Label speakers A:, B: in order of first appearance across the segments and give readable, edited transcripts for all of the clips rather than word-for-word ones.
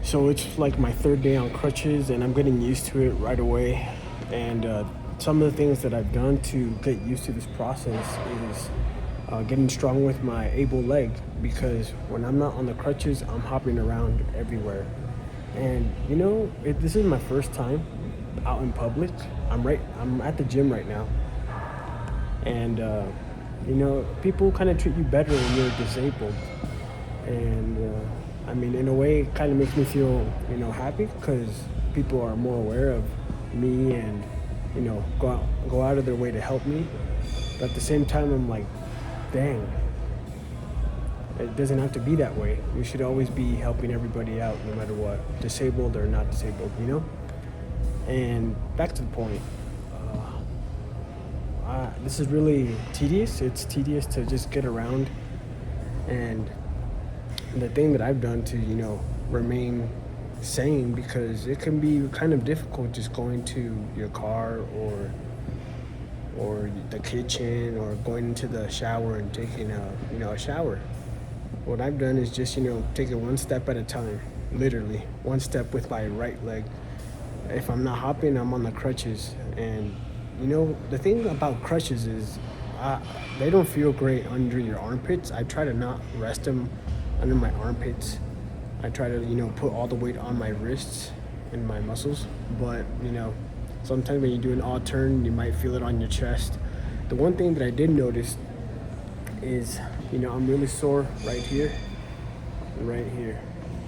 A: So it's like my third day on crutches, and I'm getting used to it right away. And some of the things that I've done to get used to this process is getting strong with my able leg, because when I'm not on the crutches, I'm hopping around everywhere. And this is my first time out in public. I'm at the gym right now, and people kind of treat you better when you're disabled. And I mean, in a way, it kind of makes me feel happy, because people are more aware of me, and go out of their way to help me. But at the same time, I'm like, dang, it doesn't have to be that way. We should always be helping everybody out, no matter what, disabled or not disabled. And back to the point. This is really tedious. It's tedious to just get around. And the thing that I've done to, remain sane, because it can be kind of difficult just going to your car or the kitchen, or going into the shower and taking a shower. What I've done is just, take it one step at a time, literally one step with my right leg. If I'm not hopping, I'm on the crutches. And the thing about crutches is they don't feel great under your armpits. I try to not rest them under my armpits. I try to, put all the weight on my wrists and my muscles. But, sometimes when you do an odd turn, you might feel it on your chest. The one thing that I did notice is, I'm really sore right here,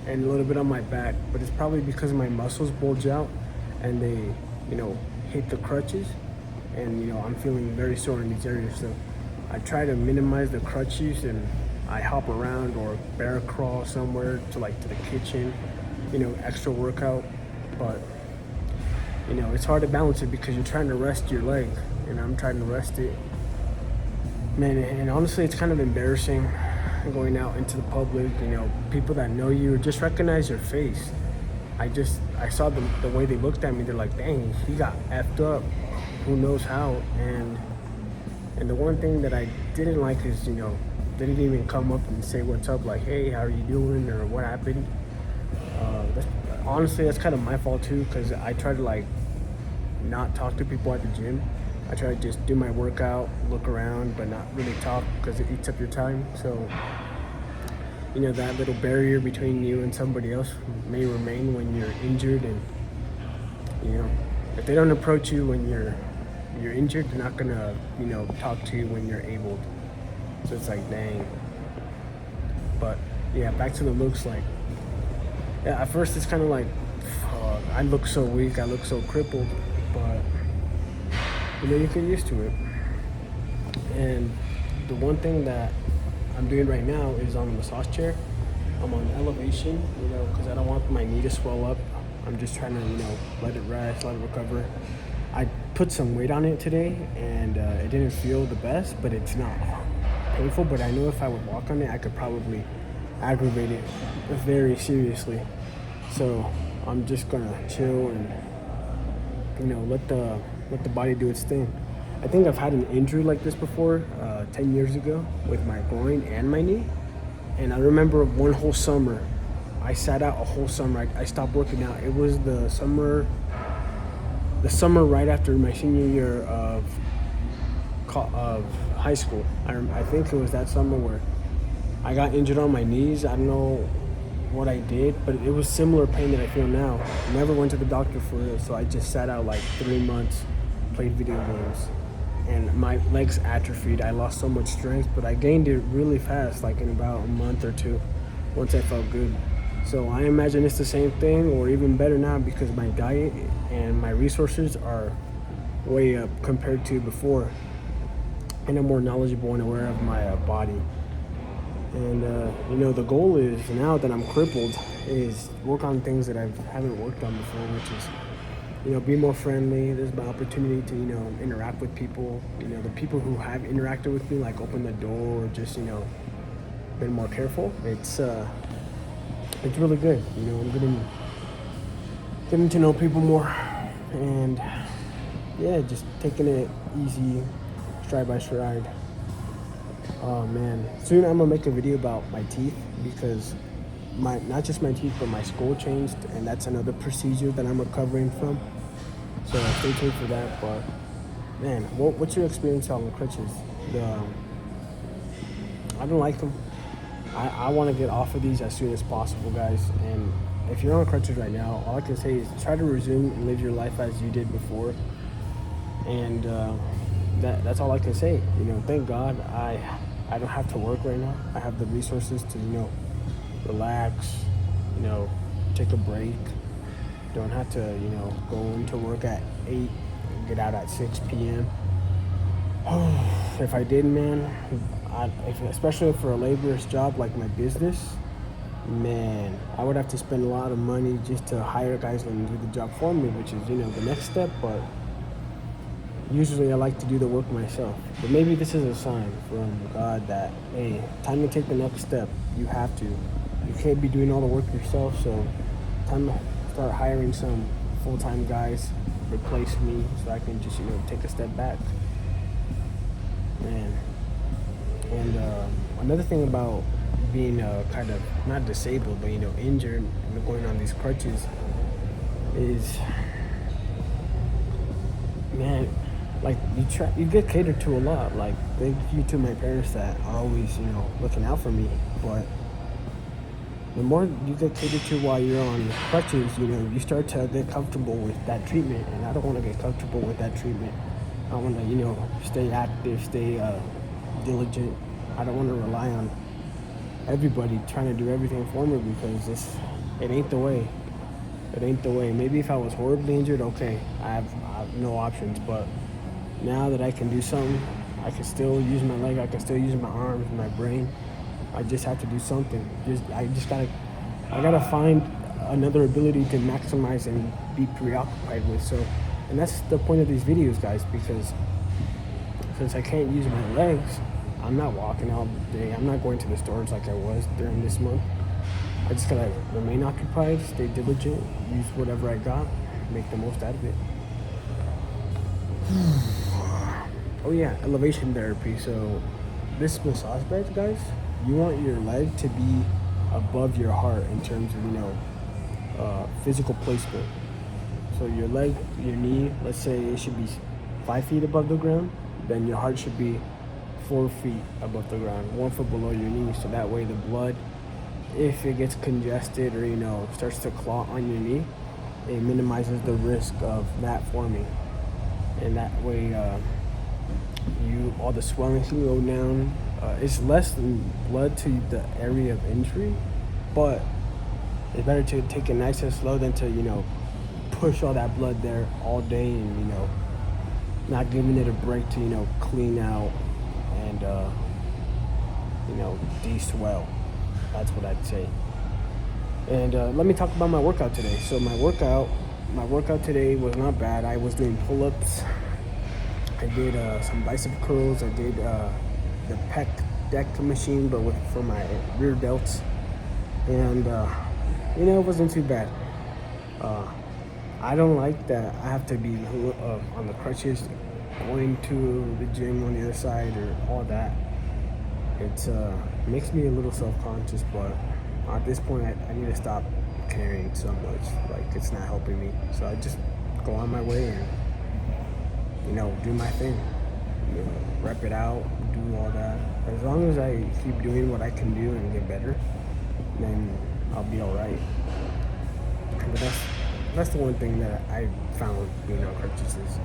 A: and a little bit on my back. But it's probably because my muscles bulge out and they, hit the crutches. And, I'm feeling very sore in these areas. So I try to minimize the crutches, and I hop around or bear crawl somewhere to the kitchen, extra workout. But, it's hard to balance it, because you're trying to rest your leg, and I'm trying to rest it. Man, and honestly, it's kind of embarrassing going out into the public, people that know you just recognize your face. I saw the way they looked at me. They're like, dang, he got effed up. Who knows how? And the one thing that I didn't like is, they didn't even come up and say what's up, like, hey, how are you doing, or what happened. Honestly, that's kind of my fault too, because I try to not talk to people at the gym. I try to just do my workout, look around, but not really talk, because it eats up your time. So that little barrier between you and somebody else may remain when you're injured. And if they don't approach you when you're injured, they're not gonna talk to you when you're able. So it's like, dang. But yeah, back to the looks. At first it's kind of like, I look so weak, I look so crippled, but you get used to it. And the one thing that I'm doing right now is on the massage chair. I'm on elevation, because I don't want my knee to swell up. I'm just trying to, let it rest, let it recover. I put some weight on it today, and it didn't feel the best, but it's not painful. But I know if I would walk on it, I could probably aggravate it very seriously. So I'm just gonna chill and let the body do its thing. I think I've had an injury like this before, 10 years ago, with my groin and my knee. And I remember one whole summer, I sat out a whole summer. I stopped working out. It was the summer right after my senior year of high school. I think it was that summer where I got injured on my knees. I don't know what I did, but it was similar pain that I feel now. I never went to the doctor for it, so I just sat out 3 months, played video games, and my legs atrophied. I lost so much strength, but I gained it really fast, in about a month or two, once I felt good. So I imagine it's the same thing, or even better now, because my diet and my resources are way up compared to before, and I'm more knowledgeable and aware of my body. And the goal is, now that I'm crippled, is work on things that I haven't worked on before, which is be more friendly. There's my opportunity to interact with people. The people who have interacted with me, open the door, or just been more careful. It's really good. I'm getting to know people more, and just taking it easy, stride by stride. Oh man, soon I'm gonna make a video about my teeth, because my not just my teeth, but my skull changed, and that's another procedure that I'm recovering from. So stay tuned for that. But man, what's your experience on crutches? The I don't like them. I want to get off of these as soon as possible, guys. And if you're on crutches right now, all I can say is try to resume and live your life as you did before. And that's all I can say. Thank God I don't have to work right now. I have the resources to relax, take a break. Don't have to go into work at 8 and get out at 6 p.m. If I did, man, especially for a laborer's job like my business, man, I would have to spend a lot of money just to hire guys and do the job for me, which is the next step. But usually I like to do the work myself. But maybe this is a sign from God that, hey, time to take the next step. You have to. You can't be doing all the work yourself, so time to start hiring some full-time guys, replace me, so I can just take a step back. Man. And another thing about being kind of not disabled, but injured and going on these crutches is, man, like you get catered to a lot. Like, thank you to my parents that are always looking out for me. But the more you get catered to while you're on crutches, you start to get comfortable with that treatment. And I don't want to get comfortable with that treatment. I want to stay active, stay diligent. I don't want to rely on everybody trying to do everything for me, because it ain't the way. It ain't the way. Maybe if I was horribly injured, okay, I have no options. But now that I can do something, I can still use my leg, I can still use my arms, my brain. I just have to do something. I gotta find another ability to maximize and be preoccupied with. So, and that's the point of these videos, guys, because since I can't use my legs, I'm not walking all day. I'm not going to the stores like I was during this month. I just gotta remain occupied, stay diligent, use whatever I got, make the most out of it. Oh yeah, elevation therapy. So this massage bed, guys, you want your leg to be above your heart in terms of physical placement. So your leg, your knee, let's say it should be 5 feet above the ground, then your heart should be 4 feet above the ground, 1 foot below your knee. So that way the blood, if it gets congested or starts to clot on your knee, it minimizes the risk of that forming. And that way all the swelling can go down. It's less blood to the area of injury, but it's better to take it nice and slow than to push all that blood there all day and not giving it a break to clean out and de-swell. That's what I'd say. And let me talk about my workout today. So my workout today was not bad. I was doing pull-ups. I did some bicep curls. I did the pec deck machine, but for my rear delts. And it wasn't too bad. I don't like that I have to be on the crutches, going to the gym on the other side or all that. It makes me a little self-conscious, but at this point I need to stop carrying so much. Like, it's not helping me. So I just go on my way and do my thing. Rep it out, do all that. As long as I keep doing what I can do and get better, then I'll be all right. But that's the one thing that I found being on crutches is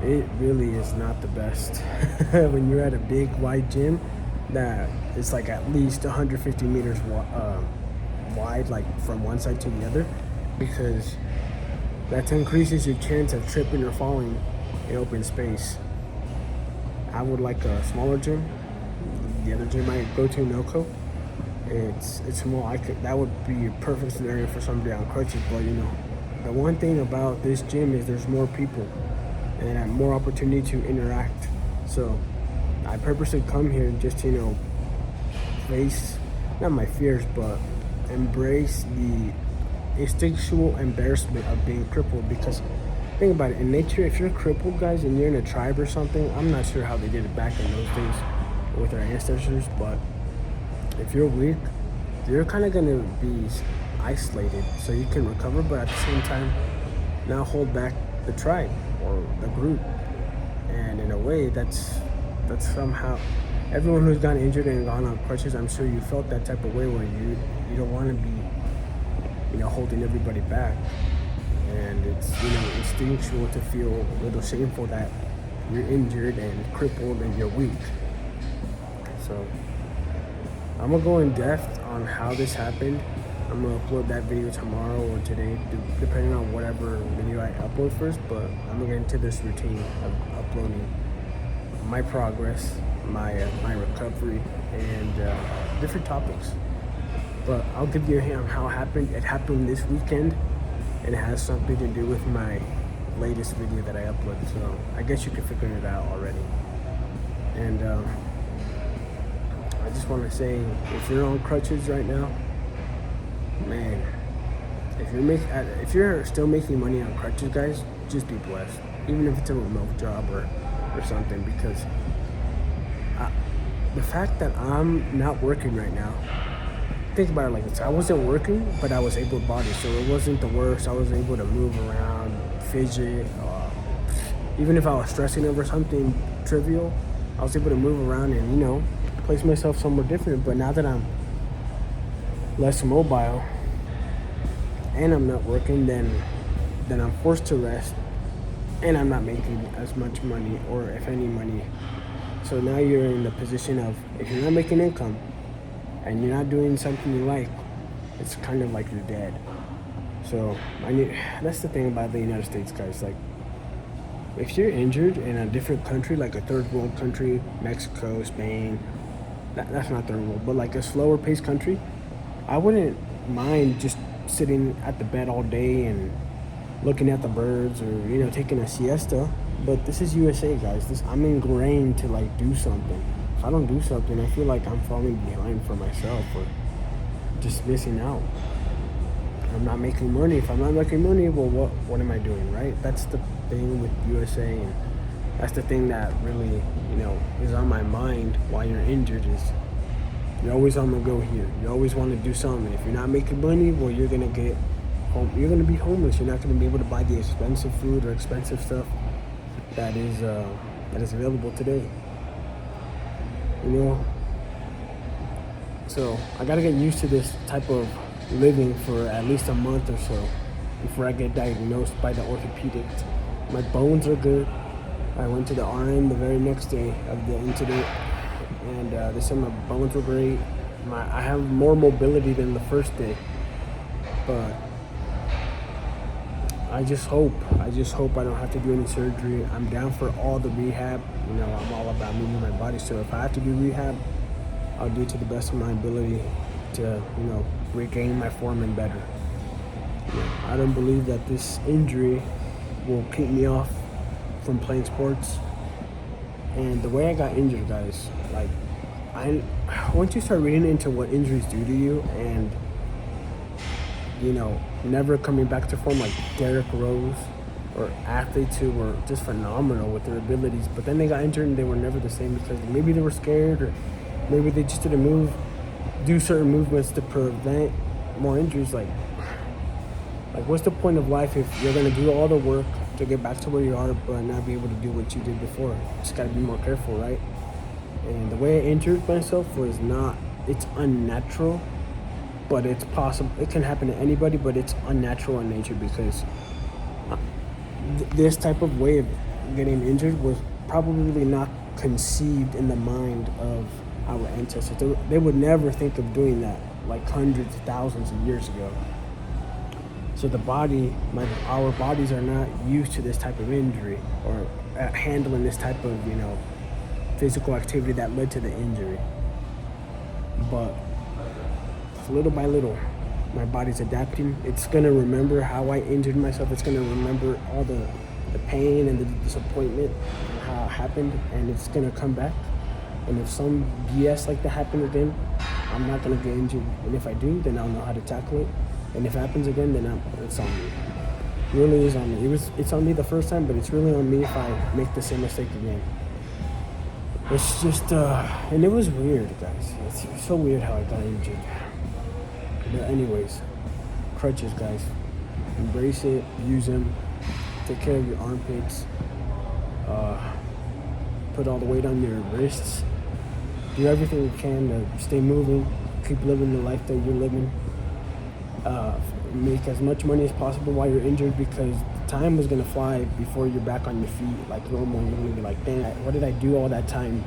A: it really is not the best. When you're at a big wide gym that is like at least 150 meters wide, like from one side to the other, because that increases your chance of tripping or falling in open space. I would like a smaller gym. The other gym I go to, Noco, it's small. That would be a perfect scenario for somebody on crutches. But the one thing about this gym is there's more people and I have more opportunity to interact. So I purposely come here just to face not my fears, but embrace the instinctual embarrassment of being crippled. Because think about it, in nature, if you're crippled, guys, and you're in a tribe or something, I'm not sure how they did it back in those days with our ancestors, but if you're weak, you're kind of gonna be isolated, so you can recover, but at the same time, not hold back the tribe or the group. And in a way, that's somehow everyone who's gotten injured and gone on crutches. I'm sure you felt that type of way where you don't want to be, holding everybody back, and it's instinctual to feel a little shameful that you're injured and crippled and you're weak. So I'm gonna go in depth on how this happened. I'm gonna upload that video tomorrow or today, depending on whatever video I upload first. But I'm gonna get into this routine of uploading my progress, my recovery, and different topics. But I'll give you a hint on how it happened. It happened this weekend, and it has something to do with my latest video that I uploaded. So I guess you can figure it out already. And I just want to say, if you're on crutches right now, man, if you're still making money on crutches, guys, just be blessed. Even if it's a remote job or something, because the fact that I'm not working right now, think about it like this: I wasn't working, but I was able-bodied, so it wasn't the worst. I was able to move around, fidget. Even if I was stressing over something trivial, I was able to move around and place myself somewhere different. But now that I'm less mobile and I'm not working, then I'm forced to rest, and I'm not making as much money, or if any money. So now you're in the position of, if you're not making income and you're not doing something you like, it's kind of like you're dead. So that's the thing about the United States, guys. Like, if you're injured in a different country, like a third world country, Mexico, Spain, that's not third world, but like a slower paced country, I wouldn't mind just sitting at the bed all day and looking at the birds, or taking a siesta. But this is USA, guys. I'm ingrained to like do something. If I don't do something, I feel like I'm falling behind for myself, or just missing out. I'm not making money. If I'm not making money, well, what am I doing, right? That's the thing with USA, and that's the thing that really is on my mind while you're injured. Is you're always on the go here. You always want to do something. If you're not making money, well, you're gonna get home. You're gonna be homeless. You're not gonna be able to buy the expensive food or expensive stuff that is available today. So I gotta get used to this type of living for at least a month or so before I get diagnosed by the orthopedics. My bones are good. I went to the RN the very next day of the incident, and they said my bones were great. I have more mobility than the first day, but I just hope I don't have to do any surgery. I'm down for all the rehab. I'm all about moving my body. So if I have to do rehab, I'll do it to the best of my ability to, regain my form and better. I don't believe that this injury will keep me off from playing sports. And the way I got injured, guys, like, once you start reading into what injuries do to you, and never coming back to form, like Derrick Rose, or athletes who were just phenomenal with their abilities, but then they got injured and they were never the same because maybe they were scared, or maybe they just didn't do certain movements to prevent more injuries. Like what's the point of life if you're gonna do all the work to get back to where you are, but not be able to do what you did before? You just gotta be more careful, right? And the way I injured myself it's unnatural, but it's possible. It can happen to anybody, but it's unnatural in nature, because this type of way of getting injured was probably not conceived in the mind of our ancestors. They would never think of doing that, like hundreds of thousands of years ago. So our bodies are not used to this type of injury, or handling this type of physical activity that led to the injury. But little by little, my body's adapting. It's gonna remember how I injured myself. It's gonna remember all the pain and the disappointment and how it happened, and it's gonna come back. And if some BS like that happens again, I'm not gonna get injured. And if I do, then I'll know how to tackle it. And if it happens again, then it's on me. It really is on me. It's on me the first time, but it's really on me if I make the same mistake again. It's just, and it was weird, guys. It's so weird how I got injured. But anyways, crutches, guys. Embrace it. Use them. Take care of your armpits. Put all the weight on your wrists. Do everything you can to stay moving. Keep living the life that you're living. Make as much money as possible while you're injured, because time is gonna fly before you're back on your feet like normal. You're gonna be like, dang, what did I do all that time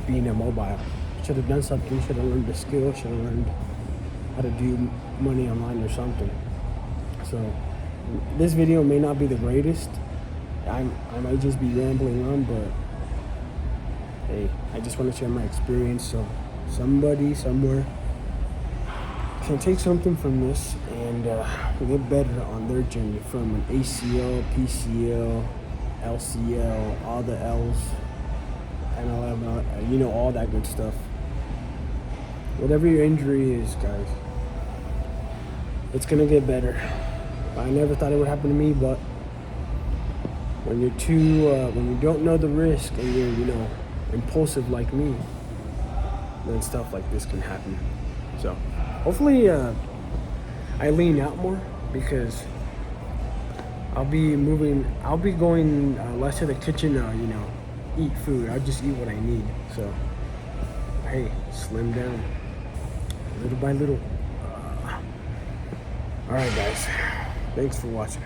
A: being immobile? Should have done something. Should have learned a skill. Should have learned how to do money online or something. So this video may not be the greatest. I might just be rambling on, but hey, I just want to share my experience so somebody somewhere can take something from this and get better on their journey from an ACL, PCL, LCL, all the L's, and all that good stuff. Whatever your injury is, guys, it's gonna get better. I never thought it would happen to me, but when when you don't know the risk and you're, impulsive like me, then stuff like this can happen. So hopefully I lean out more, because I'll be going less to the kitchen, eat food. I'll just eat what I need. So hey, slim down little by little. All right, guys, thanks for watching.